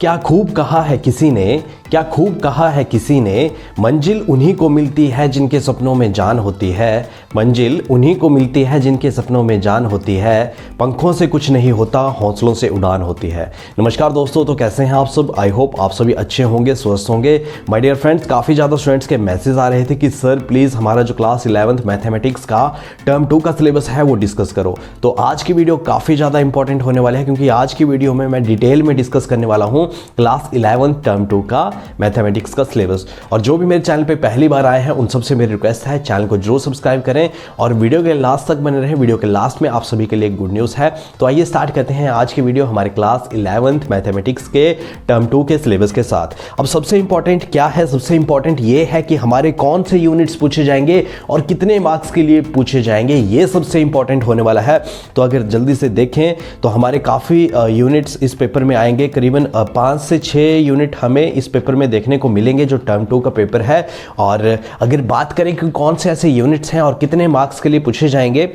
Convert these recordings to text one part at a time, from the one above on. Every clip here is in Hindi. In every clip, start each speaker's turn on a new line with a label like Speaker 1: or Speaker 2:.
Speaker 1: क्या खूब कहा है किसी ने, क्या खूब कहा है किसी ने, मंजिल उन्हीं को मिलती है जिनके सपनों में जान होती है। मंजिल उन्हीं को मिलती है जिनके सपनों में जान होती है। पंखों से कुछ नहीं होता, हौसलों से उड़ान होती है। नमस्कार दोस्तों, तो कैसे हैं आप सब? आई होप आप सभी अच्छे होंगे, स्वस्थ होंगे। माय डियर फ्रेंड्स, काफ़ी ज़्यादा स्टूडेंट्स के मैसेज आ रहे थे कि सर प्लीज़ हमारा जो क्लास 11th मैथमेटिक्स का टर्म 2 का सिलेबस है वो डिस्कस करो। तो आज की वीडियो काफ़ी ज़्यादा इंपॉर्टेंट होने वाले हैं, क्योंकि आज की वीडियो में मैं डिटेल में डिस्कस करने वाला हूँ क्लास 11th टर्म 2 का मैथमेटिक्स का सिलेबस। और जो भी मेरे चैनल पे पहली बार आए हैं उन सबसे मेरी रिक्वेस्ट है चैनल को जरूर सब्सक्राइब करें और वीडियो के लास्ट तक बने रहें। वीडियो के लास्ट में आप सभी के लिए गुड न्यूज़ है। तो आइए स्टार्ट करते हैं आज की वीडियो हमारे क्लास 11th मैथमेटिक्स के टर्म 2 के सिलेबस के साथ। अब सबसे इंपॉर्टेंट क्या है? सबसे इंपॉर्टेंट ये है कि हमारे कौन से यूनिट्स पूछे जाएंगे और कितने मार्क्स के लिए पूछे जाएंगे, ये सबसे इंपॉर्टेंट होने वाला है। तो अगर जल्दी से देखें तो हमारे काफ़ी यूनिट्स इस पेपर में आएंगे। करीबन 5 से 6 यूनिट हमें इस पेपर में देखने को मिलेंगे जो टर्म 2 का पेपर है। और अगर बात करें कि कौन से ऐसे यूनिट्स हैं और कितने मार्क्स के लिए पूछे जाएंगे,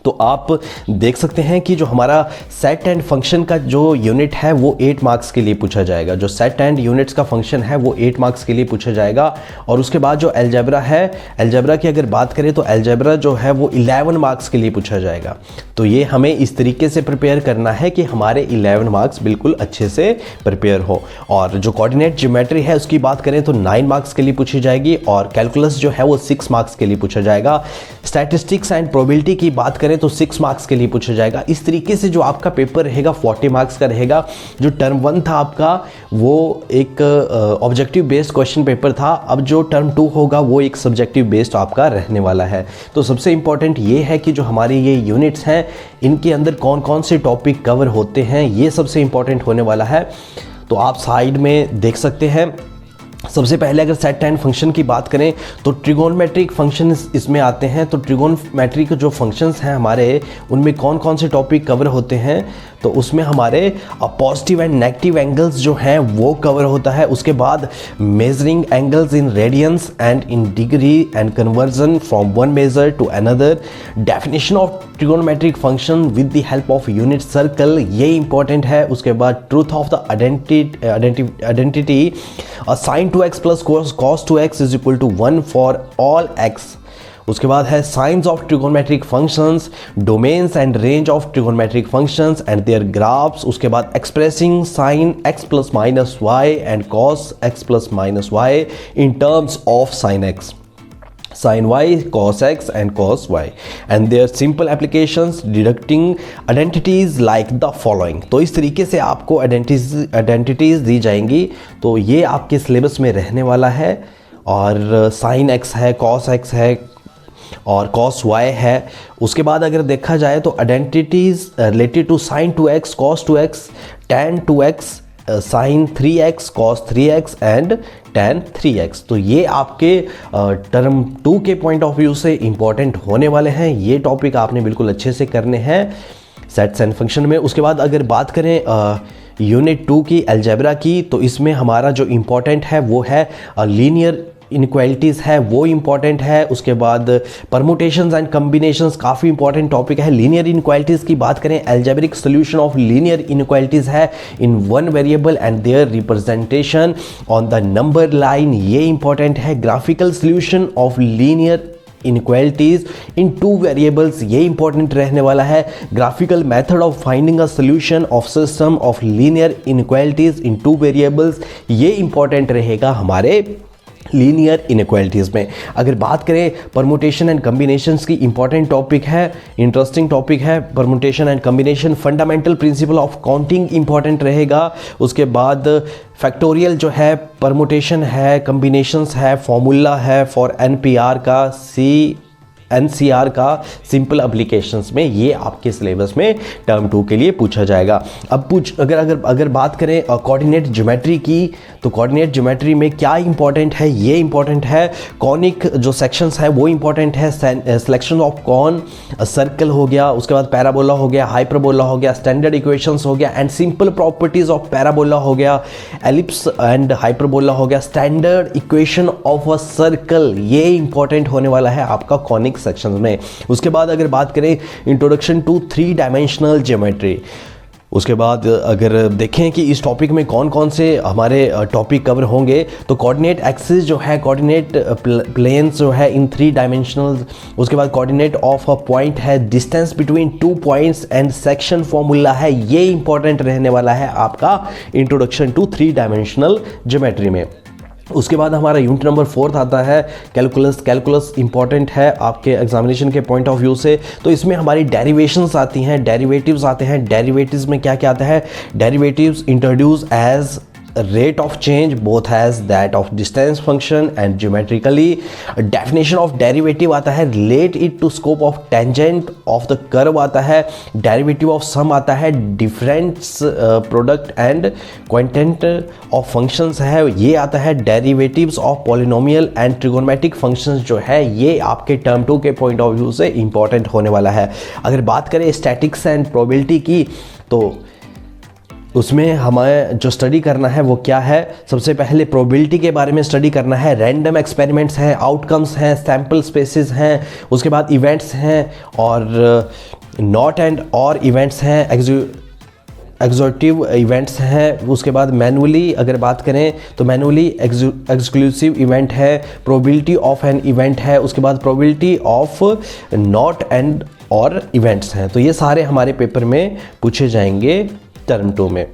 Speaker 1: तो आप देख सकते हैं कि जो हमारा सेट एंड फंक्शन का जो यूनिट है वो 8 मार्क्स के लिए पूछा जाएगा। जो सेट एंड यूनिट्स का फंक्शन है वो 8 मार्क्स के लिए पूछा जाएगा। और उसके बाद जो अलजेब्रा है, अलजेब्रा की अगर बात करें तो अलजेब्रा जो है वो 11 मार्क्स के लिए पूछा जाएगा। तो ये हमें इस तरीके से प्रिपेयर करना है कि हमारे 11 मार्क्स बिल्कुल अच्छे से प्रिपेयर हो। और जो कोऑर्डिनेट ज्योमेट्री है उसकी बात करें तो 9 मार्क्स के लिए पूछी जाएगी। और कैलकुलस जो है वो 6 मार्क्स के लिए पूछा जाएगा। स्टैटिस्टिक्स एंड प्रोबेबिलिटी की बात करें तो 6 मार्क्स के लिए पूछा जाएगा। इस तरीके से जो आपका पेपर रहेगा 40 मार्क्स का रहेगा। जो टर्म 1 था आपका वो एक ऑब्जेक्टिव बेस्ड क्वेश्चन पेपर था। अब जो टर्म 2 होगा वो एक सब्जेक्टिव बेस्ड आपका रहने वाला है। तो सबसे इंपॉर्टेंट ये है कि जो हमारे ये यूनिट्स हैं इनके अंदर कौन कौन से टॉपिक कवर होते हैं, ये सबसे इंपॉर्टेंट होने वाला है। तो आप साइड में देख सकते हैं। सबसे पहले अगर सेट एंड फंक्शन की बात करें तो ट्रिगोनमेट्रिक फंक्शन इसमें आते हैं। तो ट्रिगोनमेट्रिक जो फंक्शंस हैं हमारे, उनमें कौन कौन से टॉपिक कवर होते हैं, तो उसमें हमारे पॉजिटिव एंड नेगेटिव एंगल्स जो हैं वो कवर होता है। उसके बाद measuring angles in radians and in degree and conversion from one measure to another, definition of trigonometric function with the help of unit circle, ये इंपॉर्टेंट है। उसके बाद truth of the identity sine 2x plus cos 2x is equal to 1 for all x। उसके बाद है signs of trigonometric functions, domains and range of trigonometric functions and their graphs. उसके बाद expressing sine x plus minus y and cos x plus minus y in terms of sine x, sin y, cos x and cos y and their simple applications, deducting identities like the following। तो इस तरीके से आपको आइडेंटिटीज दी जाएंगी। तो ये आपके सिलेबस में रहने वाला है। और sin x है, cos x है और cos y है। उसके बाद अगर देखा जाए तो identities related to sin 2x, cos 2x, tan 2x, sin 3x, cos 3x and tan 3x। तो ये आपके टर्म 2 के पॉइंट ऑफ व्यू से इंपॉर्टेंट होने वाले हैं। ये टॉपिक आपने बिल्कुल अच्छे से करने हैं सेट्स एंड फंक्शन में। उसके बाद अगर बात करें यूनिट 2 की अलजेब्रा की, तो इसमें हमारा जो इंपॉर्टेंट है वो है लीनियर इनक्वालिटीज़ है, वो इंपॉर्टेंट है। उसके बाद परमुटेशंस एंड कम्बिनेशंस काफ़ी इंपॉर्टेंट टॉपिक है। लीनियर इनक्वालिटीज़ की बात करें, algebraic solution of linear inequalities है in one variable and their representation on the number line, ये इंपॉर्टेंट है। Graphical solution of linear inequalities in 2 variables, ये इंपॉर्टेंट रहने वाला है। Graphical method of finding a solution of system of linear inequalities in 2 variables, ये इंपॉर्टेंट रहेगा हमारे लीनियर इनक्वालिटीज़ में। अगर बात करें परमुटेशन एंड कम्बिनेशंस की, इंपॉर्टेंट टॉपिक है, इंटरेस्टिंग टॉपिक है permutation and combination. Fundamental principle of counting important रहेगा। उसके बाद फैक्टोरियल जो है, परमुटेशन है, कम्बिनेशंस है, फॉर्मूला है फॉर NPR का, NCR का सिंपल एप्लीकेशंस में, ये आपके सिलेबस में टर्म 2 के लिए पूछा जाएगा। अब अगर बात करें कोऑर्डिनेट ज्योमेट्री की, तो कोऑर्डिनेट ज्योमेट्री में क्या इंपॉर्टेंट है, ये इंपॉर्टेंट है। कॉनिक जो सेक्शंस है वो इंपॉर्टेंट है। सिलेक्शन ऑफ कॉन, सर्कल हो गया, उसके बाद पैराबोला हो गया, हाइपरबोला हो गया, स्टैंडर्ड इक्वेशंस हो गया and simple properties of parabola हो गया, एलिप्स एंड हाइपरबोला हो गया, standard equation of a circle, ये इंपॉर्टेंट होने वाला है आपका कॉनिक सेक्शन में। उसके बाद अगर बात करें इंट्रोडक्शन टू 3 डायमेंशनल ज्योमेट्री, उसके बाद अगर देखें कि इस टॉपिक में कौन कौन से हमारे टॉपिक कवर होंगे, तो कोऑर्डिनेट एक्सिस जो है, कोऑर्डिनेट प्लेन्स जो है इन 3 डायमेंशनल, उसके बाद कोऑर्डिनेट ऑफ अ पॉइंट है, distance between 2 points and section formula है, ये इंपॉर्टेंट रहने वाला है आपका इंट्रोडक्शन टू 3 डायमेंशनल ज्योमेट्री में। उसके बाद हमारा यूनिट नंबर 4 आता है कैलकुलस। कैलकुलस इंपॉर्टेंट है आपके एग्जामिनेशन के पॉइंट ऑफ व्यू से, तो इसमें हमारी डेरिवेशंस आती हैं, डेरिवेटिव्स आते हैं। डेरिवेटिव्स में क्या क्या आता है? Derivatives introduce as rate of change both as that of distance function and geometrically. Definition of derivative आता है, relate it to scope of tangent of the curve आता है, derivative of sum आता है, difference product and quotient of functions है, ये आता है। derivatives of polynomial and trigonometric functions जो है ये आपके टर्म 2 के पॉइंट ऑफ व्यू से इंपॉर्टेंट होने वाला है। अगर बात करें स्टैटिक्स एंड प्रोबेबिलिटी की, तो उसमें हमें जो स्टडी करना है वो क्या है? सबसे पहले प्रोबेबिलिटी के बारे में स्टडी करना है। रैंडम एक्सपेरिमेंट्स हैं, आउटकम्स हैं, सैम्पल स्पेसेस हैं, उसके बाद इवेंट्स हैं और नॉट एंड और इवेंट्स हैं, एग्जॉटिव इवेंट्स हैं। उसके बाद मैनुअली अगर बात करें तो मैनुअली एक्सक्लूसिव इवेंट है, प्रोबेबिलिटी ऑफ एन इवेंट है, उसके बाद प्रोबेबिलिटी ऑफ नॉट एंड और इवेंट्स हैं। तो ये सारे हमारे पेपर में पूछे जाएंगे टर्म 2 में।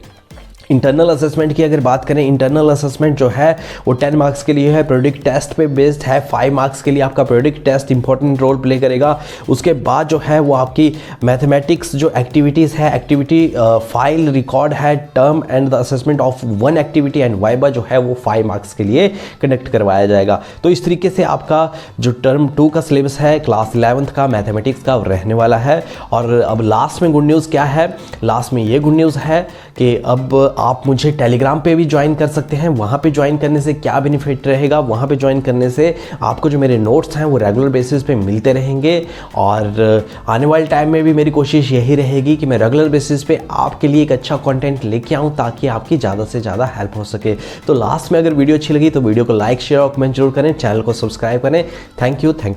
Speaker 1: इंटरनल असेसमेंट की अगर बात करें, इंटरनल असेसमेंट जो है वो 10 मार्क्स के लिए है, प्रोडिक्ट टेस्ट पे बेस्ड है। 5 मार्क्स के लिए आपका product test important role play करेगा। उसके बाद जो है वो आपकी मैथमेटिक्स जो एक्टिविटीज़ है, एक्टिविटी फाइल रिकॉर्ड है, term and the assessment of 1 activity and viva जो है वो 5 मार्क्स के लिए कंडक्ट करवाया जाएगा। तो इस तरीके से आपका जो टर्म 2 का सिलेबस है क्लास 11th का मैथमेटिक्स का रहने वाला है। और अब लास्ट में गुड न्यूज़ क्या है? लास्ट में ये गुड न्यूज़ है कि अब आप मुझे टेलीग्राम पे भी ज्वाइन कर सकते हैं। वहाँ पे ज्वाइन करने से क्या बेनिफिट रहेगा? वहाँ पे ज्वाइन करने से आपको जो मेरे नोट्स हैं वो रेगुलर बेसिस पे मिलते रहेंगे और आने वाले टाइम में भी मेरी कोशिश यही रहेगी कि मैं रेगुलर बेसिस पे आपके लिए एक अच्छा कंटेंट लेके आऊँ ताकि आपकी ज़्यादा से ज़्यादा हेल्प हो सके। तो लास्ट में अगर वीडियो अच्छी लगी तो वीडियो को लाइक, शेयर और कमेंट जरूर करें, चैनल को सब्सक्राइब करें। Thank you.